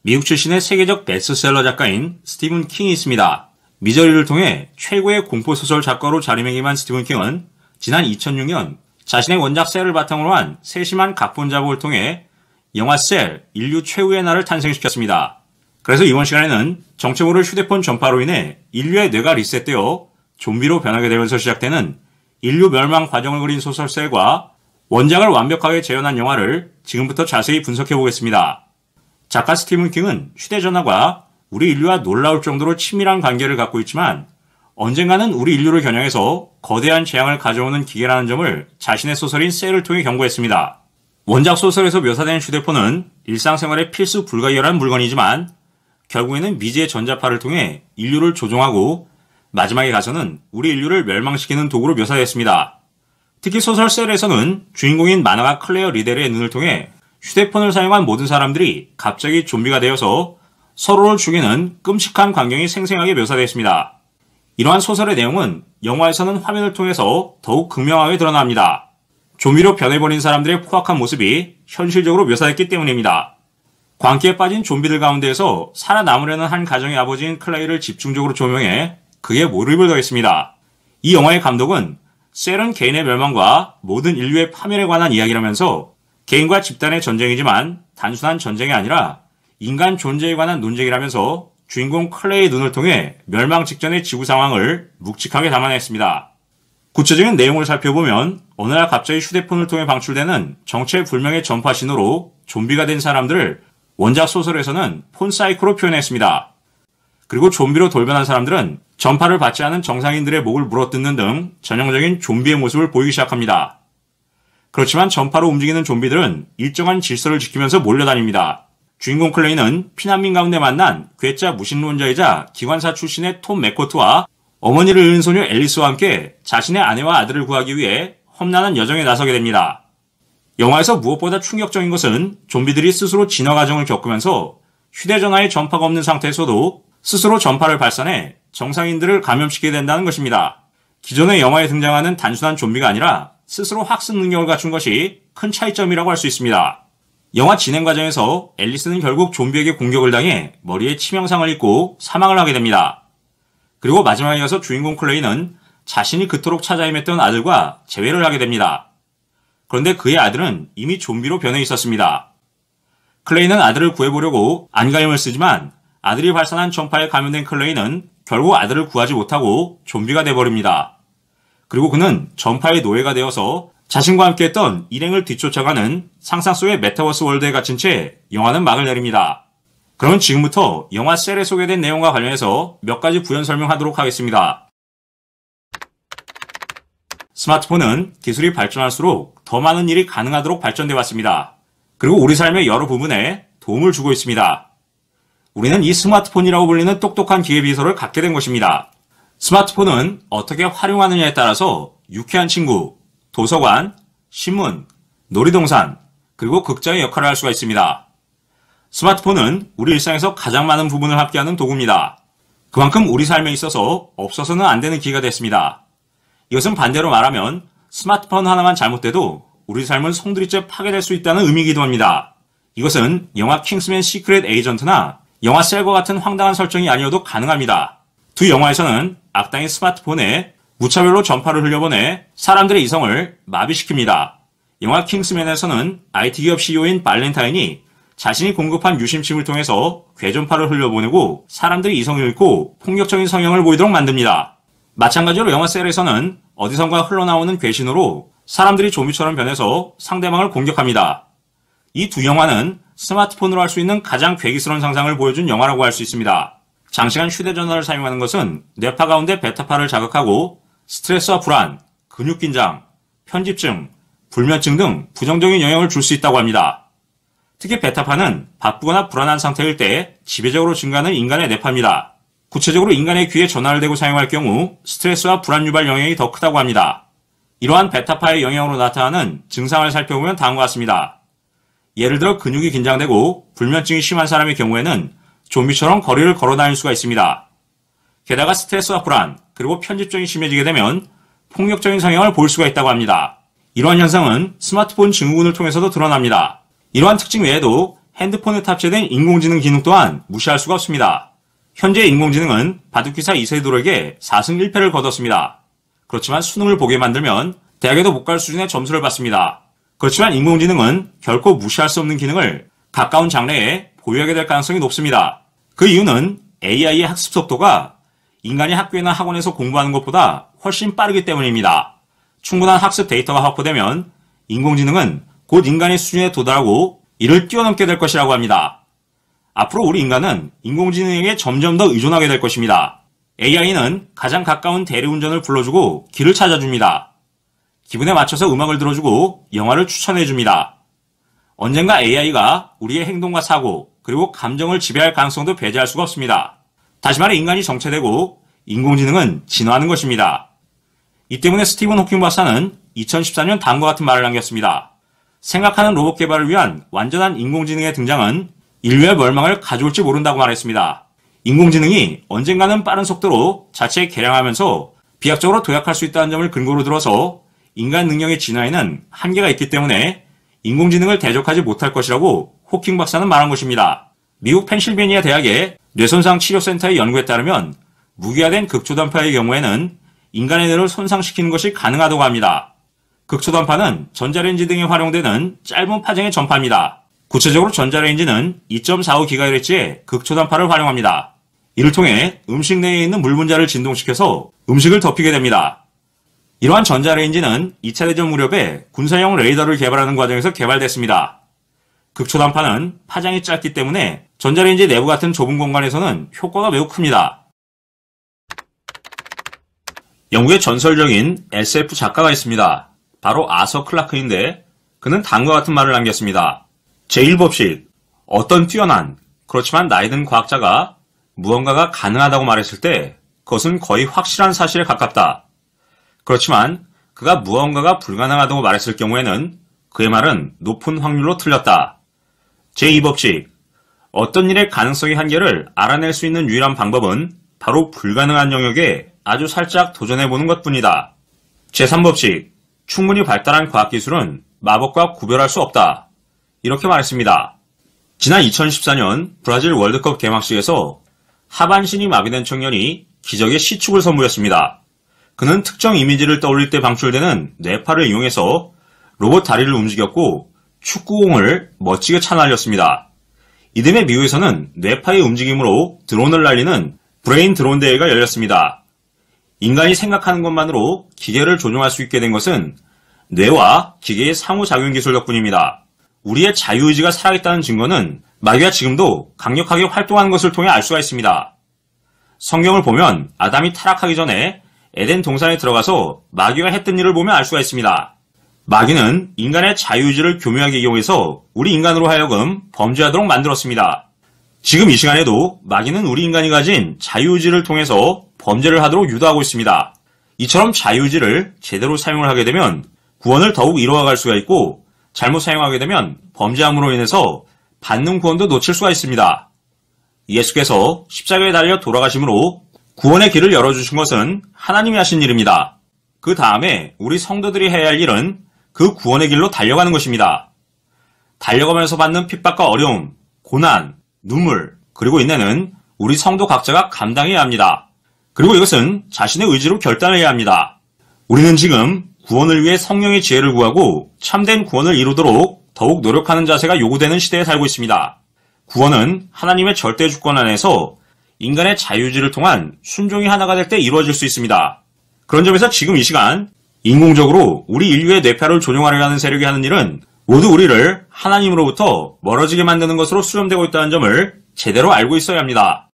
미국 출신의 세계적 베스트셀러 작가인 스티븐 킹이 있습니다. 미저리를 통해 최고의 공포소설 작가로 자리매김한 스티븐 킹은 지난 2006년 자신의 원작 셀을 바탕으로 한 세심한 각본 작업을 통해 영화 셀, 인류 최후의 날을 탄생시켰습니다. 그래서 이번 시간에는 정체 모를 휴대폰 전파로 인해 인류의 뇌가 리셋되어 좀비로 변하게 되면서 시작되는 인류 멸망 과정을 그린 소설 셀과 원작을 완벽하게 재현한 영화를 지금부터 자세히 분석해 보겠습니다. 작가 스티븐 킹은 휴대전화가 우리 인류와 놀라울 정도로 친밀한 관계를 갖고 있지만 언젠가는 우리 인류를 겨냥해서 거대한 재앙을 가져오는 기계라는 점을 자신의 소설인 셀을 통해 경고했습니다. 원작 소설에서 묘사된 휴대폰은 일상생활의 필수 불가결한 물건이지만 결국에는 미지의 전자파를 통해 인류를 조종하고 마지막에 가서는 우리 인류를 멸망시키는 도구로 묘사됐습니다. 특히 소설 셀에서는 주인공인 만화가 클레어 리델의 눈을 통해 휴대폰을 사용한 모든 사람들이 갑자기 좀비가 되어서 서로를 죽이는 끔찍한 광경이 생생하게 묘사되었습니다. 이러한 소설의 내용은 영화에서는 화면을 통해서 더욱 극명하게 드러납니다. 좀비로 변해버린 사람들의 포악한 모습이 현실적으로 묘사됐기 때문입니다. 광기에 빠진 좀비들 가운데에서 살아남으려는 한 가정의 아버지인 클레이를 집중적으로 조명해 그의 몰입을 더했습니다. 이 영화의 감독은 셀은 개인의 멸망과 모든 인류의 파멸에 관한 이야기라면서 개인과 집단의 전쟁이지만 단순한 전쟁이 아니라 인간 존재에 관한 논쟁이라면서 주인공 클레이의 눈을 통해 멸망 직전의 지구 상황을 묵직하게 담아냈습니다. 구체적인 내용을 살펴보면 어느 날 갑자기 휴대폰을 통해 방출되는 정체불명의 전파 신호로 좀비가 된 사람들을 원작 소설에서는 폰 사이코로 표현했습니다. 그리고 좀비로 돌변한 사람들은 전파를 받지 않은 정상인들의 목을 물어뜯는 등 전형적인 좀비의 모습을 보이기 시작합니다. 그렇지만 전파로 움직이는 좀비들은 일정한 질서를 지키면서 몰려다닙니다. 주인공 클레이는 피난민 가운데 만난 괴짜 무신론자이자 기관사 출신의 톰 맥코트와 어머니를 잃은 소녀 앨리스와 함께 자신의 아내와 아들을 구하기 위해 험난한 여정에 나서게 됩니다. 영화에서 무엇보다 충격적인 것은 좀비들이 스스로 진화 과정을 겪으면서 휴대전화에 전파가 없는 상태에서도 스스로 전파를 발산해 정상인들을 감염시키게 된다는 것입니다. 기존의 영화에 등장하는 단순한 좀비가 아니라 스스로 학습 능력을 갖춘 것이 큰 차이점이라고 할 수 있습니다. 영화 진행 과정에서 앨리스는 결국 좀비에게 공격을 당해 머리에 치명상을 입고 사망을 하게 됩니다. 그리고 마지막에 가서 주인공 클레이는 자신이 그토록 찾아 헤맸던 아들과 재회를 하게 됩니다. 그런데 그의 아들은 이미 좀비로 변해 있었습니다. 클레이는 아들을 구해보려고 안가임을 쓰지만 아들이 발산한 전파에 감염된 클레이는 결국 아들을 구하지 못하고 좀비가 돼버립니다. 그리고 그는 전파의 노예가 되어서 자신과 함께했던 일행을 뒤쫓아가는 상상 속의 메타버스 월드에 갇힌 채 영화는 막을 내립니다. 그럼 지금부터 영화 셀에 소개된 내용과 관련해서 몇 가지 부연 설명하도록 하겠습니다. 스마트폰은 기술이 발전할수록 더 많은 일이 가능하도록 발전돼 왔습니다. 그리고 우리 삶의 여러 부분에 도움을 주고 있습니다. 우리는 이 스마트폰이라고 불리는 똑똑한 기계비서를 갖게 된 것입니다. 스마트폰은 어떻게 활용하느냐에 따라서 유쾌한 친구, 도서관, 신문, 놀이동산, 그리고 극장의 역할을 할 수가 있습니다. 스마트폰은 우리 일상에서 가장 많은 부분을 함께하는 도구입니다. 그만큼 우리 삶에 있어서 없어서는 안 되는 기회가 됐습니다. 이것은 반대로 말하면 스마트폰 하나만 잘못돼도 우리 삶은 송두리째 파괴될 수 있다는 의미이기도 합니다. 이것은 영화 킹스맨 시크릿 에이전트나 영화 셀과 같은 황당한 설정이 아니어도 가능합니다. 두 영화에서는 악당이 스마트폰에 무차별로 전파를 흘려보내 사람들의 이성을 마비시킵니다. 영화 킹스맨에서는 IT 기업 CEO인 발렌타인이 자신이 공급한 유심칩을 통해서 괴전파를 흘려보내고 사람들의 이성을 잃고 폭력적인 성향을 보이도록 만듭니다. 마찬가지로 영화 셀에서는 어디선가 흘러나오는 괴신으로 사람들이 좀비처럼 변해서 상대방을 공격합니다. 이 두 영화는 스마트폰으로 할 수 있는 가장 괴기스러운 상상을 보여준 영화라고 할 수 있습니다. 장시간 휴대전화를 사용하는 것은 뇌파 가운데 베타파를 자극하고 스트레스와 불안, 근육 긴장, 편집증, 불면증 등 부정적인 영향을 줄 수 있다고 합니다. 특히 베타파는 바쁘거나 불안한 상태일 때 지배적으로 증가하는 인간의 뇌파입니다. 구체적으로 인간의 귀에 전화를 대고 사용할 경우 스트레스와 불안 유발 영향이 더 크다고 합니다. 이러한 베타파의 영향으로 나타나는 증상을 살펴보면 다음과 같습니다. 예를 들어 근육이 긴장되고 불면증이 심한 사람의 경우에는 좀비처럼 거리를 걸어 다닐 수가 있습니다. 게다가 스트레스와 불안, 그리고 편집증이 심해지게 되면 폭력적인 성향을 보일 수가 있다고 합니다. 이러한 현상은 스마트폰 증후군을 통해서도 드러납니다. 이러한 특징 외에도 핸드폰에 탑재된 인공지능 기능 또한 무시할 수가 없습니다. 현재 인공지능은 바둑기사 이세돌에게 4승 1패를 거뒀습니다. 그렇지만 수능을 보게 만들면 대학에도 못 갈 수준의 점수를 받습니다. 그렇지만 인공지능은 결코 무시할 수 없는 기능을 가까운 장래에 보유하게 될 가능성이 높습니다. 그 이유는 AI의 학습 속도가 인간이 학교나 학원에서 공부하는 것보다 훨씬 빠르기 때문입니다. 충분한 학습 데이터가 확보되면 인공지능은 곧 인간의 수준에 도달하고 이를 뛰어넘게 될 것이라고 합니다. 앞으로 우리 인간은 인공지능에게 점점 더 의존하게 될 것입니다. AI는 가장 가까운 대리운전을 불러주고 길을 찾아줍니다. 기분에 맞춰서 음악을 들어주고 영화를 추천해줍니다. 언젠가 AI가 우리의 행동과 사고 그리고 감정을 지배할 가능성도 배제할 수가 없습니다. 다시 말해 인간이 정체되고 인공지능은 진화하는 것입니다. 이 때문에 스티븐 호킹 박사는 2014년 다음과 같은 말을 남겼습니다. 생각하는 로봇 개발을 위한 완전한 인공지능의 등장은 인류의 멸망을 가져올지 모른다고 말했습니다. 인공지능이 언젠가는 빠른 속도로 자체 개량하면서 비약적으로 도약할 수 있다는 점을 근거로 들어서 인간 능력의 진화에는 한계가 있기 때문에 인공지능을 대적하지 못할 것이라고 호킹 박사는 말한 것입니다. 미국 펜실베니아 대학의 뇌손상 치료센터의 연구에 따르면 무기화된 극초단파의 경우에는 인간의 뇌를 손상시키는 것이 가능하다고 합니다. 극초단파는 전자레인지 등에 활용되는 짧은 파장의 전파입니다. 구체적으로 전자레인지는 2.45GHz의 극초단파를 활용합니다. 이를 통해 음식 내에 있는 물 분자를 진동시켜서 음식을 덮이게 됩니다. 이러한 전자레인지는 2차 대전 무렵에 군사용 레이더를 개발하는 과정에서 개발됐습니다. 극초단파는 파장이 짧기 때문에 전자레인지 내부 같은 좁은 공간에서는 효과가 매우 큽니다. 영국의 전설적인 SF 작가가 있습니다. 바로 아서 클라크인데 그는 다음과 같은 말을 남겼습니다. 제1법칙, 어떤 뛰어난 그렇지만 나이 든 과학자가 무언가가 가능하다고 말했을 때 그것은 거의 확실한 사실에 가깝다. 그렇지만 그가 무언가가 불가능하다고 말했을 경우에는 그의 말은 높은 확률로 틀렸다. 제2법칙, 어떤 일의 가능성의 한계를 알아낼 수 있는 유일한 방법은 바로 불가능한 영역에 아주 살짝 도전해보는 것뿐이다. 제3법칙, 충분히 발달한 과학기술은 마법과 구별할 수 없다. 이렇게 말했습니다. 지난 2014년 브라질 월드컵 개막식에서 하반신이 마비된 청년이 기적의 시축을 선보였습니다. 그는 특정 이미지를 떠올릴 때 방출되는 뇌파를 이용해서 로봇 다리를 움직였고 축구공을 멋지게 차 날렸습니다. 이듬해 미국에서는 뇌파의 움직임으로 드론을 날리는 브레인 드론 대회가 열렸습니다. 인간이 생각하는 것만으로 기계를 조종할 수 있게 된 것은 뇌와 기계의 상호작용 기술 덕분입니다. 우리의 자유의지가 살아있다는 증거는 마귀가 지금도 강력하게 활동하는 것을 통해 알 수가 있습니다. 성경을 보면 아담이 타락하기 전에 에덴 동산에 들어가서 마귀가 했던 일을 보면 알 수가 있습니다. 마귀는 인간의 자유의지를 교묘하게 이용해서 우리 인간으로 하여금 범죄하도록 만들었습니다. 지금 이 시간에도 마귀는 우리 인간이 가진 자유의지를 통해서 범죄를 하도록 유도하고 있습니다. 이처럼 자유의지를 제대로 사용을 하게 되면 구원을 더욱 이루어갈 수가 있고 잘못 사용하게 되면 범죄함으로 인해서 받는 구원도 놓칠 수가 있습니다. 예수께서 십자가에 달려 돌아가심으로 구원의 길을 열어주신 것은 하나님이 하신 일입니다. 그 다음에 우리 성도들이 해야 할 일은 그 구원의 길로 달려가는 것입니다. 달려가면서 받는 핍박과 어려움, 고난, 눈물, 그리고 인내는 우리 성도 각자가 감당해야 합니다. 그리고 이것은 자신의 의지로 결단해야 합니다. 우리는 지금 구원을 위해 성령의 지혜를 구하고 참된 구원을 이루도록 더욱 노력하는 자세가 요구되는 시대에 살고 있습니다. 구원은 하나님의 절대 주권 안에서 인간의 자유의지를 통한 순종이 하나가 될 때 이루어질 수 있습니다. 그런 점에서 지금 이 시간 인공적으로 우리 인류의 뇌파를 조종하려는 하는 세력이 하는 일은 모두 우리를 하나님으로부터 멀어지게 만드는 것으로 수렴되고 있다는 점을 제대로 알고 있어야 합니다.